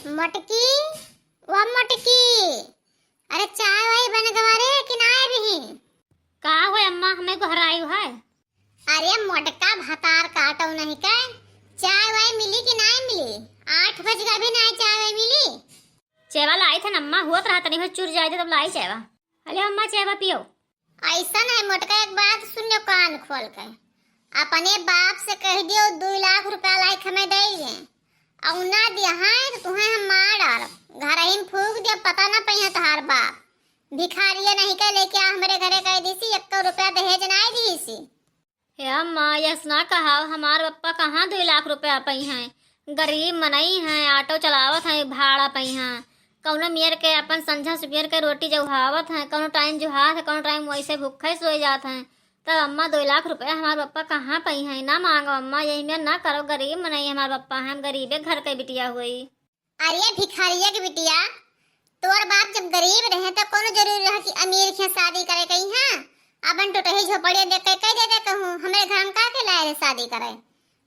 मटकी वो मटकी, अरे चाय वाय बन गवारे कि ना भी का हो अम्मा हमें को हराई है। अरे मोटका भतार काटो नहीं का चाय वाय मिली कि ना मिली? 8 बज गए भी ना चाय वाय मिली। चेवा लाई थे अम्मा हुआ रहा तनी चुर जाए थे तब लाई चेवा। अरे अम्मा चेवा पियो। ऐसा नहीं मोटका, एक बात सुन लो कान खोल कर, अपने बाप से कह दियो 2 लाख रुपया लाइक हमें दे और ना दिया है तो तुम्हें हम मार डाल, घर ही में फूक दिया, पता ना पहिया तहार बाप भिखारिया नहीं कह लेके आ हमारे घरे कह दीसी 1 रुपया दहेज नहीं दीसी। हे अम्मा यस ना कहा, हमार पप्पा कहाँ 2 लाख रुपया पई हैं, गरीब मनई हैं, ऑटो चलावत हैं, भाड़ा पई हैं, कौनो मियर के अपन संझा सुबेर के रोटी जुहावत हैं, कौनो टाइम जुहात है, कौनो टाइम वैसे भूखे सोए जाते हैं। तब अम्मा 2 लाख रुपया हमारे पप्पा कहाँ पई हैं, ना मांगो अम्मा, यही में ना करो, गरीब मनई हमारे पप्पा हैं, हम गरीबे घर के बिटिया हुई। अरे भिखारिया की बिटिया, तोर बाप जब गरीब रहे तो कोनो जरूरी रहा कि अमीर के शादी करे कहीं हां? अपन टोटही झोपड़िया देख के कह दे कहूं हमारे घर में का के लाए रे शादी करे?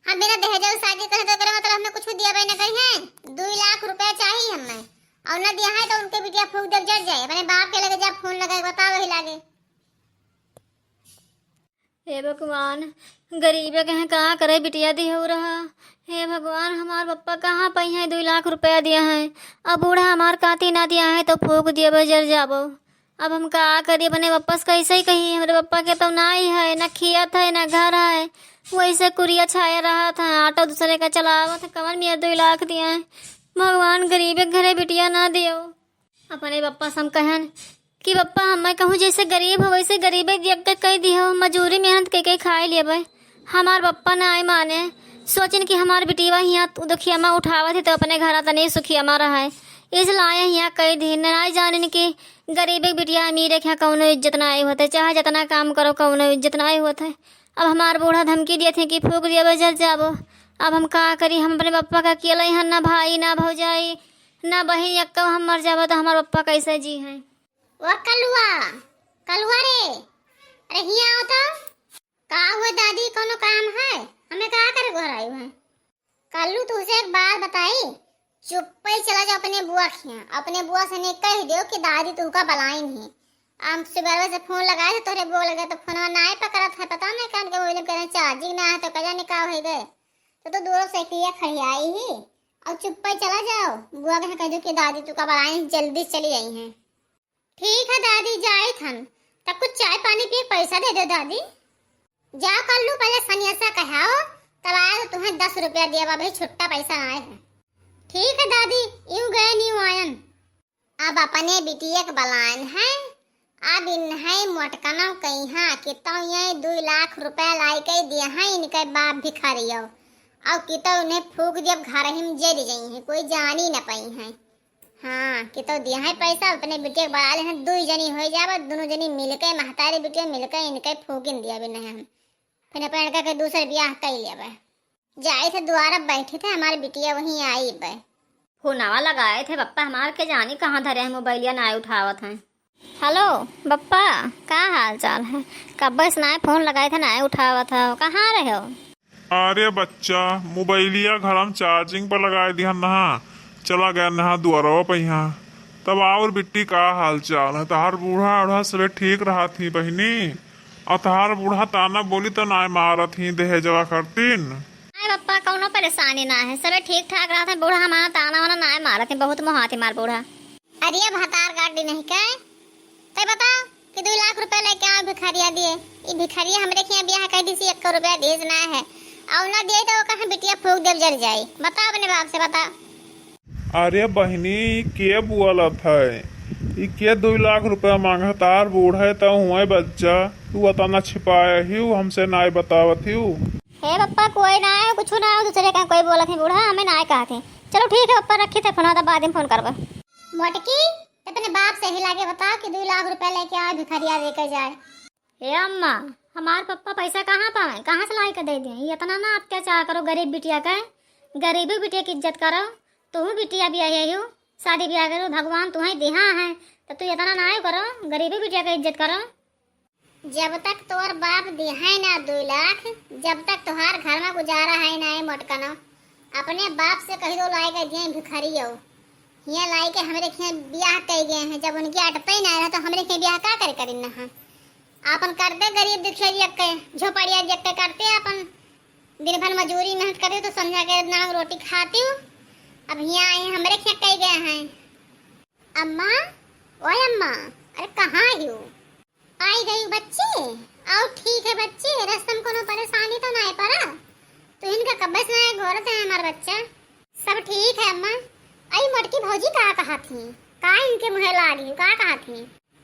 हम बिना दहेज शादी करे तो करे मतलब हमें कुछ दिया भाई ना कहीं है। 2 लाख रुपया चाहिए हमें और ना दिया है तो उनके बिटिया फूक दे जड़ जाए, अपने बाप के लगे जब फोन लगाए बताओ वही लागे। हे भगवान, गरीबे कहे कहाँ करे बिटिया दी हो रहा। हे भगवान, हमार पप्पा कहाँ पई हैं 2 लाख रुपया दिया है, अब बूढ़ा हमार काती ना दिया है तो फूक दिए बजर जाबो। अब हम का करिए, बने वापस कैसे ही कही, हमारे पप्पा के तो ना ही है, ना खियत है ना घर है, वैसे कुरिया छाया रहा था, ऑटो दूसरे का चलावत था, कमर में 2 लाख दिया है। भगवान गरीबे घरे बिटिया ना दियो। अपने पप्पा से हम कहन कि पप्पा हमें कहूँ जैसे गरीब हो वैसे गरीबे दिया के कह दियो, मजूरी मेहनत के खाए लिए भाई। हमार पप्पा ना आए माने, सोचन कि हमार बिटिया यहाँ दुखिया में उठावत है तो अपने घर तनी सुखिया में रहा है, इसलिए यहाँ कई दिन ना जाने कि गरीबे बिटिया अमीर के कौनो इज्जत ना आई होते, चाहे जितना काम करो कौनो इज्जत ना आई होते। अब हमार बूढ़ा धमकी दिए थे कि फूक दिया बजल जाबो। अब हम का करी, हम अपने पप्पा का अकेला यहाँ, ना भाई ना भौजाई ना बहन, यक्का हम मर जाबो तो हमारे पप्पा कैसे जी हैं। वो कलुआ कलुआ रे, अरे हिया आओ तो का हुआ दादी, कोनो काम है? हमें का करे घर आई है? कल्लू तुझसे एक बात बताई, चुप ही चला जाओ अपने बुआ खिया, अपने बुआ से ने कह दियो कि दादी तू का बलाई नहीं। हम सुबह से फोन लगाए थे तोरे बुआ लगे तो फोन ना पकड़त है, पता नहीं कान के बोले कह चार्जिंग ना है तो कजा निकाह हो गए तो दूर से किया खड़ी आई ही और चुप ही चला जाओ, बुआ के कह दो कि दादी तू का बलाई जल्दी चली आई है। ठीक है दादी जाए थन, तब कुछ चाय पानी पी पैसा दे दो दादी। जाओ कल्लू पहले सनियासा कहाओ, तब आया तो तुम्हें 10 रुपया दिया भाई, छुट्टा पैसा आए है। ठीक है दादी, यूं गए न्यू आयन। अब अपने बिटिया के बलान है, अब इन है मोटकना कहीं हाँ कितो ये 2 लाख रुपया लाई के दिया है इनके बाप भिखारियो, और कितो उन्हें फूक दिया घर ही में जल गई है, कोई जान ही न पाई है। हाँ कितो दिया है पैसा, अपने बिटिया के बड़ा लेना 2 जनी हो जाए, दोनों जनी मिलके महतारी बिटिया मिलके इनके फूकिन दिया भी नहीं हम, फिर अपन के दूसरे ब्याह कर लिया। जाए थे द्वारा बैठे थे, हमारी बिटिया वहीं आई बे। फोनवा लगाए थे पप्पा हमार के जानी कहाँ धरे हैं, मोबाइलिया ना उठावत हैं। हेलो पप्पा, का हाल चाल है? कब से ना फोन लगाए थे ना उठावत है, कहाँ रहे हो? अरे बच्चा मोबाइलिया घर में चार्जिंग पर लगा दिया, नहा चला गया नहा दुआरा पे यहाँ। तब और बिट्टी का हाल चाल है? तहार बूढ़ा उढ़ा सब ठीक रहा थी बहनी, और तहार बूढ़ा ताना बोली तो ना मारत ही दहेजवा करतीन। पप्पा कौनो परेशानी ना है, सब ठीक ठाक रहा था, बूढ़ा हमारा ताना वाना ना मारत है, बहुत मोहाती मार बूढ़ा। अरे भतार गाड़ी नहीं का तो बताओ कि 2 लाख रुपया लेके आओ भिखारिया दिए, ये भिखारिया हमरे के ब्याह कह दी 1 रुपया दहेज ना है और ना दिए तो कहां बिटिया फूक देव जल जाए, बताओ अपने बाप से बताओ। अरे बहनी के बोलत है, ये के 2 लाख रुपया मांगा? तार बूढ़ा तो हुआ बच्चा, तू बताना छिपाया ही हमसे ना बतावत ही। हे पप्पा कोई ना है, कुछ ना है, दूसरे का कोई बोला थे, बूढ़ा हमें ना कहा थे। चलो ठीक है पप्पा, रखी थे फोन, बाद में फोन करवा। मोटकी अपने बाप से ही लाके बताओ कि 2 लाख रुपया लेके आओ भिखारिया लेकर जाए। हे अम्मा, हमार पप्पा पैसा कहाँ पावे, कहाँ से लाई कर दे दिए? ये इतना ना अत्याचार करो गरीब बिटिया का, गरीबी बिटिया की इज्जत करो। तू बिटिया भी आई हो, शादी ब्याह करो, भगवान तुम्हें दिहा है तो तू इतना ना करो, गरीबी बिटिया का इज्जत करो। जब तक तोर बाप दिया है ना 2 लाख, जब तक तुहार घर में गुजारा है ना मोटकनो, अपने बाप से कही दो लाएगा दिए भिखारी हो। यहाँ लाई के हमरे खे ब्याह कर गए हैं। जब उनकी अटपे ना रहा तो हमरे खे ब्याह का करे करी ना हाँ। अपन करते गरीब दुखिया के झोपड़िया जग के करते अपन दिन भर मजूरी मेहनत करते तो संध्या के नाम रोटी खाती हूँ। अब यहाँ आए हमरे खे कह गए हैं। अम्मा ओए अम्मा, अरे कहाँ आई हो? आई गई बच्चे। आओ ठीक है बच्चे, रस्तम कोनो परेशानी तो नहीं पड़ा? तो इनका कब्बस ना घोरत है हमारा बच्चा। सब ठीक है अम्मा। आई मोटकी भौजी कहा थी? का इनके मुँह लागी का कहा थी?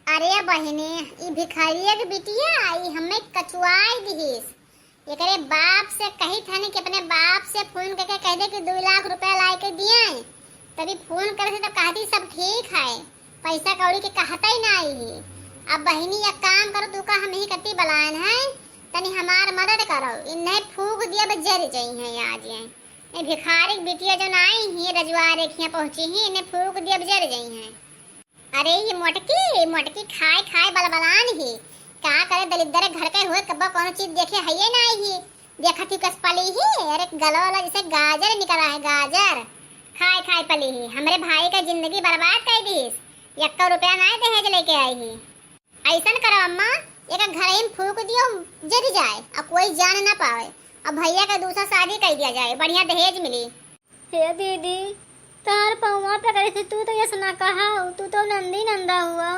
अरे बहने ई भिखारिया के बिटिया आई हमें कचुआई दिहिस। एकरे बाप से कही था कि अपने बाप से फोन करके कह दे कि 2 लाख रुपया ला के दिए। तभी फोन करे तो कहती सब ठीक है, पैसा कौड़ी के कहता ही ना आई है। अब बहनी एक काम करो, तू का हम ही कति बलान है, तनी हमार मदद करो। इन्हें फूक दिया बजर चाहिए आज ये भिखारी बिटिया जो आई ही रजवारे खिया पहुंची ही, इन्हें फूक दिया बजर चाहिए। अरे ये मोटकी खाए खाए बलबलान ही का करे दलिद्र घर के हुए कब्बा कौन चीज देखे है ये ना ही देखा थी कस पली ही। अरे गला वाला जैसे गाजर निकला है, गाजर खाए खाए पली ही। हमारे भाई का जिंदगी बर्बाद कर दी। 1 रुपया ना दहेज लेके आई ही। ऐसा करो अम्मा, एक घर ही फूक दियो जर जाए, अब कोई जान ना पावे। अब भैया का दूसरा शादी कर दिया जाए, बढ़िया दहेज मिली। हे दीदी तार पौवा पे करे थे, तू तो यस ना कहा, तू तो नंदी नंदा हुआ,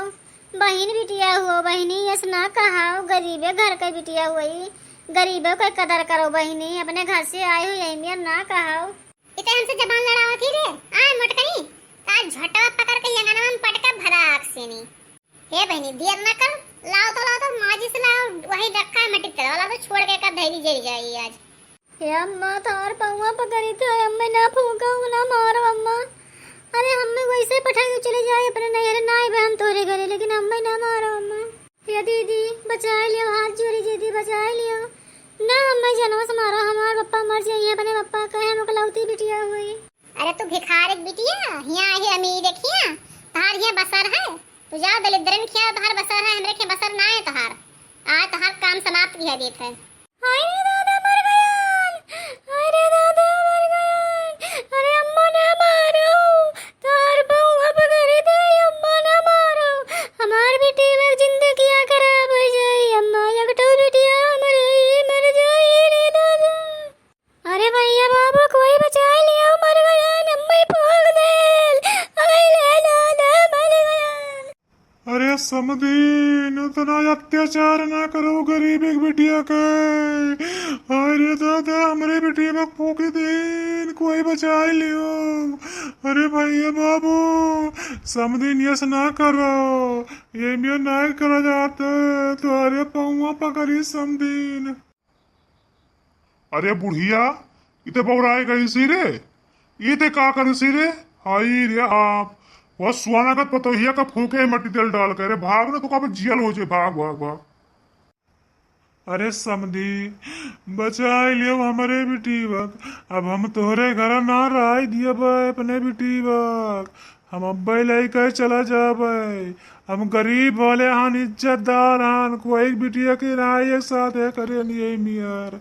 बहन बिटिया हुआ, बहनी यस ना कहा, गरीबे घर का बिटिया हुई, गरीबे को कदर करो बहनी, अपने घर से आए हो यही में ना कहा। इतने हमसे जबान लड़ावा थी रे आ मोटकनी का झटवा पकड़ के यंगना में पटका भराक से नी। हे बहनी देर ना कर, लाओ तो माजी से लाओ, वही रखा है मट्टी तेरा वाला तो छोड़ के का धैर्य जल जाएगी आज। हे अम्मा तार पौवा पकड़ी तो अम्मे ना फूका ना मारो अम्मा। अरे हमें वैसे पठाई तो चले जाए अपने नहर नाई बहन तोरे घरे, लेकिन अम्मे ना मारो अम्मा। हे दीदी बचा लियो, हाथ जोड़ी दीदी बचा लियो ना, अम्मे जनवा से मारो, हमार पप्पा मर जाइए, अपने पप्पा कहे हम लौती बिटिया हुई। अरे तू भिखारी बिटिया यहाँ ही अमीर देखिया तहार यहाँ बसर है, तू जाओ दलिद्रन खिया तहार बसर है, हमरे के बसर ना है तहार। आज तहार काम समाप्त किया देत है। हाय रे दादा मर गया, हाय रे दादा मर गया। अरे अम्मा ना मारो, तार पौवा पकड़े थे, अम्मा ना मारो, हमार बेटी में जिंदगी खराब हो जाए, अम्मा एकटो बिटिया मर जाए रे दादा। अरे भैया बाबू कोई बचा लिया, मर गया अम्मा भाग दे, अरे ले दादा मर गया। अरे समदीन इतना अत्याचार ना करो गरीब एक बिटिया के। अरे दादा हमारे बिटिया में फूकी दीन कोई बचा लियो। अरे भैया बाबू समदीन यस ना करो, ये भी ना करा जाता तो अरे पौवा पकड़ी समदीन। अरे बुढ़िया इते बौराए गई सी रे, इते का करी सी रे? हाई रे आप वह स्वानागत पतोहिया का फूके मट्टी तेल डाल कर भाग ना तो का जियल हो जाए, भाग भाग भाग। अरे समधी बचा लियो हमारे बेटी वक, अब हम तोहरे घर ना रह दिया अपने बेटी वक, हम अब्बे लेकर चला जाबे। हम गरीब वाले हन, इज्जतदार हन, कोई बिटिया के राय एक साथ है करे नहीं मियार।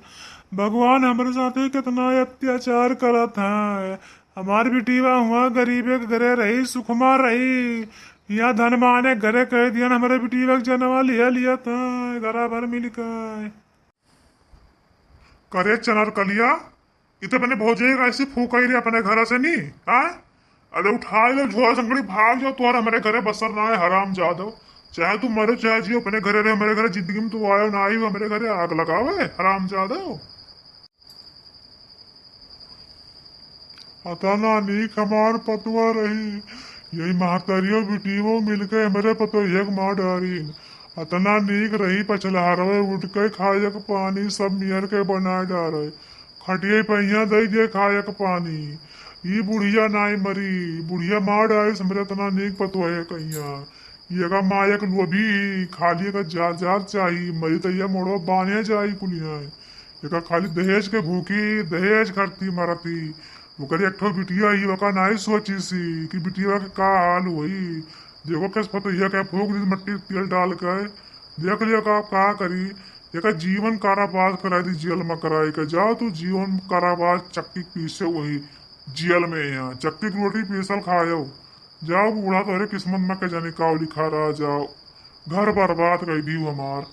भगवान हमारे साथ कितना अत्याचार करत है। हमारी बेटीवा हुआ गरीबे के घरे रही, सुखमा रही, यहाँ धन माने घरे कह दिया हमारे बेटीवा जनवा लिया था घरा भर मिलकर करे चनर कलिया। इतने अपने भोजे ऐसे फूकाई रे अपने घर से नहीं हाँ। अरे उठा लो झोला संगड़ी भाग जाओ, तुम्हारा हमारे घरे बसर ना है हराम जादो। चाहे तू मरो चाहे जियो अपने घरे रहे, हमारे घरे जिंदगी में तू आयो ना आई हो, हमारे घरे आग लगाओ हराम जादो। अतना नीक हमार पतुआ रही, यही महतरियो बिटियो मिलके हमारे पतोहिया के मार डारी। अतना नीक रही पछलहारवे उठ के खाए के पानी सब मियर के बना डारे, खटिए पहिया दे दिए खाए के पानी। ये बुढ़िया नाई मरी, बुढ़िया मार डारी समझे अतना नीक पतुआ कहिया। ये का मायक लोभी खाली का जार चाहिए, मरी तैया मोड़ो बाने जाई कुलिया। ये खाली दहेज के भूखी दहेज करती मरती। वो करे एक बिटिया ही वका नहीं सोची सी कि बिटिया का का हाल हुई। देखो कैसे पतोहिया क्या फूक दी मट्टी तेल डाल कर, देख लिया का करी। एक जीवन कारावास कराई दी जेल में कराई के, जाओ तू जीवन कारावास चक्की पीसे वही जेल में, यहाँ चक्की की रोटी पीसल खाओ जाओ बूढ़ा तोरे किस्मत में के जाने का लिखा रहा। जाओ घर बर्बाद कर दी हमार।